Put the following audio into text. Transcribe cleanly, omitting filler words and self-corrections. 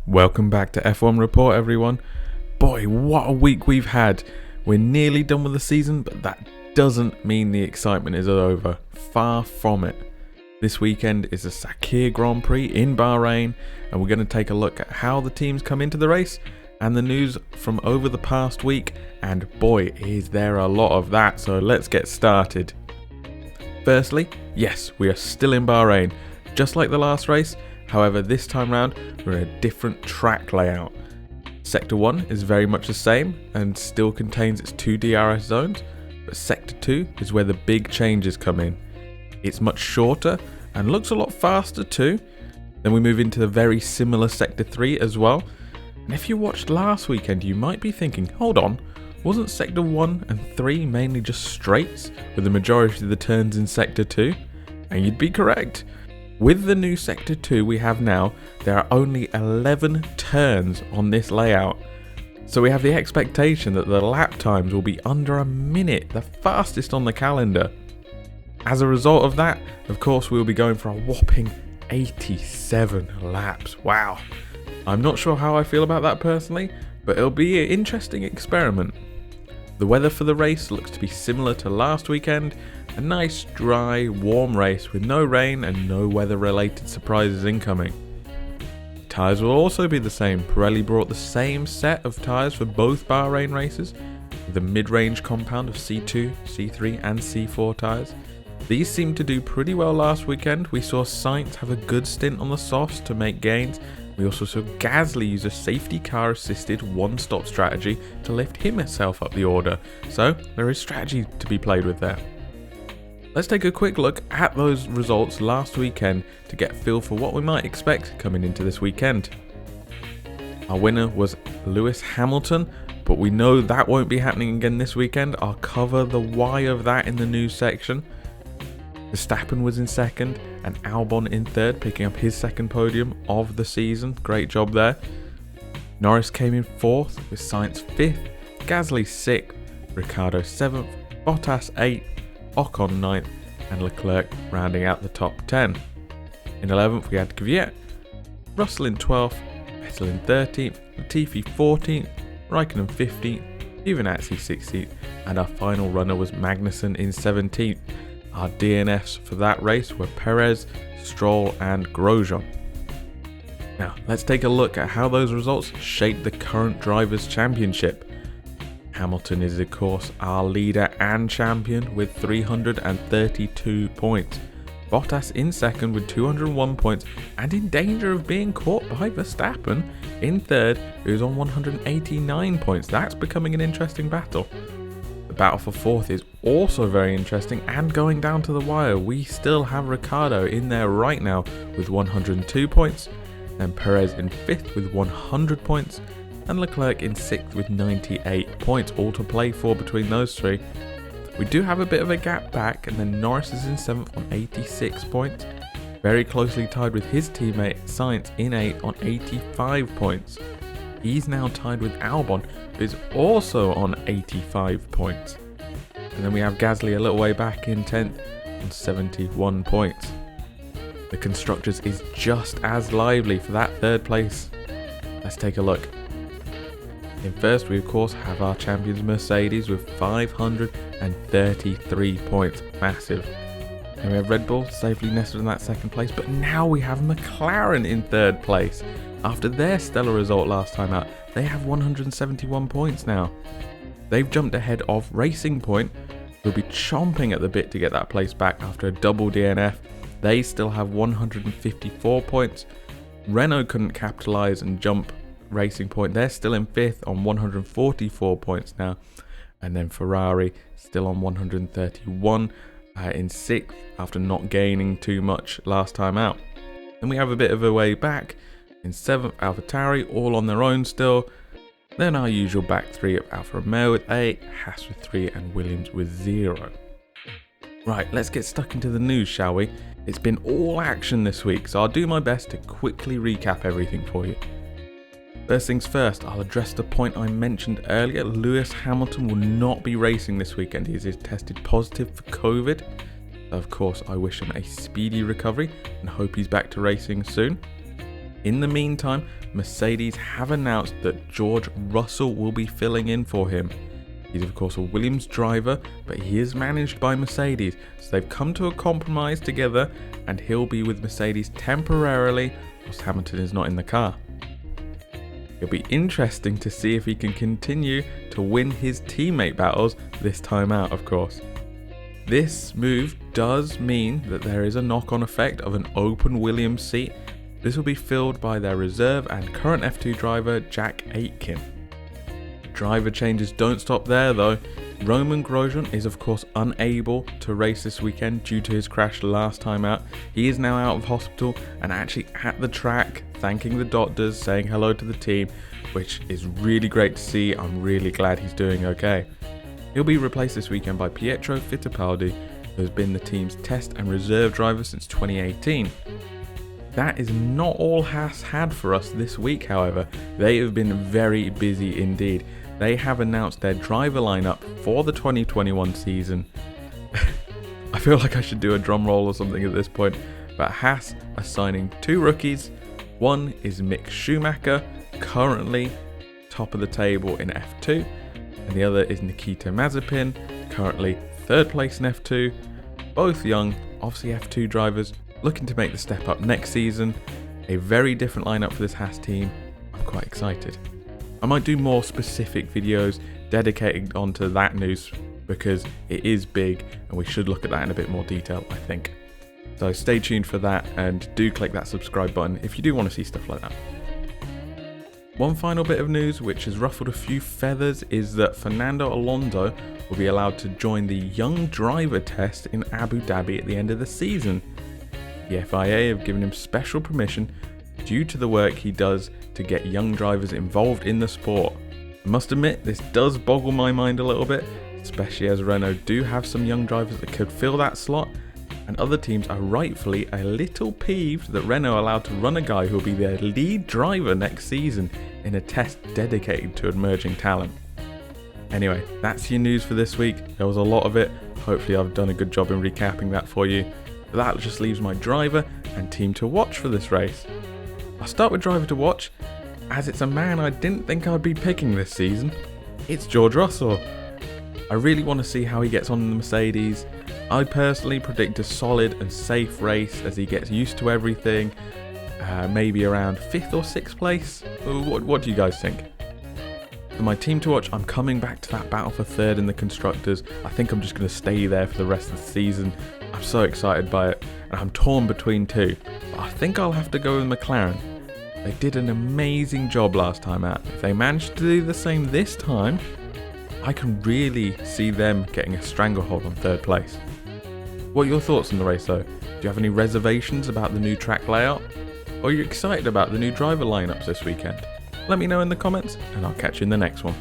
Welcome back to F1 Report, everyone. Boy, what a week we've had. We're nearly done with the season, but that doesn't mean the excitement is over. Far from it. This weekend is the Sakhir Grand Prix in Bahrain, and we're going to take a look at how the teams come into the race and the news from over the past week, and boy, is there a lot of that, so let's get started. Firstly, yes, we are still in Bahrain, just like the last race. However, this time round, we're in a different track layout. Sector 1 is very much the same and still contains its two DRS zones, but Sector 2 is where the big changes come in. It's much shorter and looks a lot faster too. Then we move into the very similar Sector 3 as well. And if you watched last weekend, you might be thinking, hold on, wasn't Sector 1 and 3 mainly just straights, with the majority of the turns in Sector 2? And you'd be correct. With the new Sector 2 we have now, there are only 11 turns on this layout. So we have the expectation that the lap times will be under a minute, the fastest on the calendar. As a result of that, of course, we'll be going for a whopping 87 laps. Wow. I'm not sure how I feel about that personally, but it'll be an interesting experiment. The weather for the race looks to be similar to last weekend. A nice, dry, warm race with no rain and no weather-related surprises incoming. Tyres will also be the same. Pirelli brought the same set of tyres for both Bahrain races, with a mid-range compound of C2, C3 and C4 tyres. These seemed to do pretty well last weekend. We saw Sainz have a good stint on the softs to make gains. We also saw Gasly use a safety car assisted one-stop strategy to lift himself up the order. So there is strategy to be played with there. Let's take a quick look at those results last weekend to get a feel for what we might expect coming into this weekend. Our winner was Lewis Hamilton, but we know that won't be happening again this weekend. I'll cover the why of that in the news section. Verstappen was in second and Albon in third, picking up his second podium of the season. Great job there. Norris came in fourth with Sainz fifth, Gasly sixth, Ricciardo seventh, Bottas eighth, Ocon 9th and Leclerc rounding out the top 10. In 11th we had Kvyat, Russell in 12th, Vettel in 13th, Latifi 14th, Raikkonen 15th, Giovinazzi 16th and our final runner was Magnussen in 17th. Our DNFs for that race were Perez, Stroll and Grosjean. Now let's take a look at how those results shape the current Drivers' Championship. Hamilton is of course our leader and champion with 332 points. Bottas in second with 201 points and in danger of being caught by Verstappen in third, who's on 189 points. That's becoming an interesting battle. The battle for fourth is also very interesting and going down to the wire. We still have Ricciardo in there right now with 102 points, and Perez in fifth with 100 points, and Leclerc in 6th with 98 points, all to play for between those three. We do have a bit of a gap back, and then Norris is in 7th on 86 points, very closely tied with his teammate Sainz in 8th on 85 points. He's now tied with Albon, who is also on 85 points. And then we have Gasly a little way back in 10th on 71 points. The Constructors is just as lively for that third place. Let's take a look. In first, we of course have our champions Mercedes with 533 points, massive. And we have Red Bull safely nestled in that second place, but now we have McLaren in third place. After their stellar result last time out, they have 171 points now. They've jumped ahead of Racing Point, who'll be chomping at the bit to get that place back after a double DNF. They still have 154 points. Renault couldn't capitalise and jump Racing Point. They're still in 5th on 144 points now, and then Ferrari still on 131 in 6th after not gaining too much last time out. Then we have a bit of a way back in 7th, AlphaTauri all on their own still. Then our usual back three of Alfa Romeo with 8, Haas with 3 and Williams with 0. Right, let's get stuck into the news, shall we? It's been all action this week, so I'll do my best to quickly recap everything for you. First things first, I'll address the point I mentioned earlier. Lewis Hamilton will not be racing this weekend. He is tested positive for COVID. Of course, I wish him a speedy recovery and hope he's back to racing soon. In the meantime, Mercedes have announced that George Russell will be filling in for him. He's of course a Williams driver, but he is managed by Mercedes, so they've come to a compromise together and he'll be with Mercedes temporarily whilst Hamilton is not in the car. It'll be interesting to see if he can continue to win his teammate battles this time out, of course. This move does mean that there is a knock-on effect of an open Williams seat. This will be filled by their reserve and current F2 driver Jack Aitken. Driver changes don't stop there though. Roman Grosjean is of course unable to race this weekend due to his crash last time out. He is now out of hospital and actually at the track thanking the doctors, saying hello to the team, which is really great to see. I'm really glad he's doing okay. He'll be replaced this weekend by Pietro Fittipaldi, who has been the team's test and reserve driver since 2018. That is not all Haas had for us this week, however. They have been very busy indeed. They have announced their driver lineup for the 2021 season. I feel like I should do a drum roll or something at this point, but Haas are signing 2 rookies. One is Mick Schumacher, currently top of the table in F2, and the other is Nikita Mazepin, currently 3rd place in F2. Both young, obviously F2 drivers, looking to make the step up next season. A very different lineup for this Haas team. I'm quite excited. I might do more specific videos dedicated onto that news because it is big and we should look at that in a bit more detail, I think. So stay tuned for that and do click that subscribe button if you do want to see stuff like that. One final bit of news which has ruffled a few feathers is that Fernando Alonso will be allowed to join the young driver test in Abu Dhabi at the end of the season. The FIA have given him special permission due to the work he does to get young drivers involved in the sport. I must admit, this does boggle my mind a little bit, especially as Renault do have some young drivers that could fill that slot, and other teams are rightfully a little peeved that Renault are allowed to run a guy who will be their lead driver next season in a test dedicated to emerging talent. Anyway, that's your news for this week. There was a lot of it. Hopefully I've done a good job in recapping that for you. But that just leaves my driver and team to watch for this race. I'll start with driver to watch, as it's a man I didn't think I'd be picking this season. It's George Russell. I really want to see how he gets on in the Mercedes. I personally predict a solid and safe race as he gets used to everything. Maybe around 5th or 6th place. What do you guys think? For my team to watch, I'm coming back to that battle for 3rd in the Constructors. I think I'm just going to stay there for the rest of the season. I'm so excited by it, and I'm torn between 2. But I think I'll have to go with McLaren. They did an amazing job last time out. If they manage to do the same this time, I can really see them getting a stranglehold on 3rd place. What are your thoughts on the race though? Do you have any reservations about the new track layout? Or are you excited about the new driver lineups this weekend? Let me know in the comments and I'll catch you in the next one.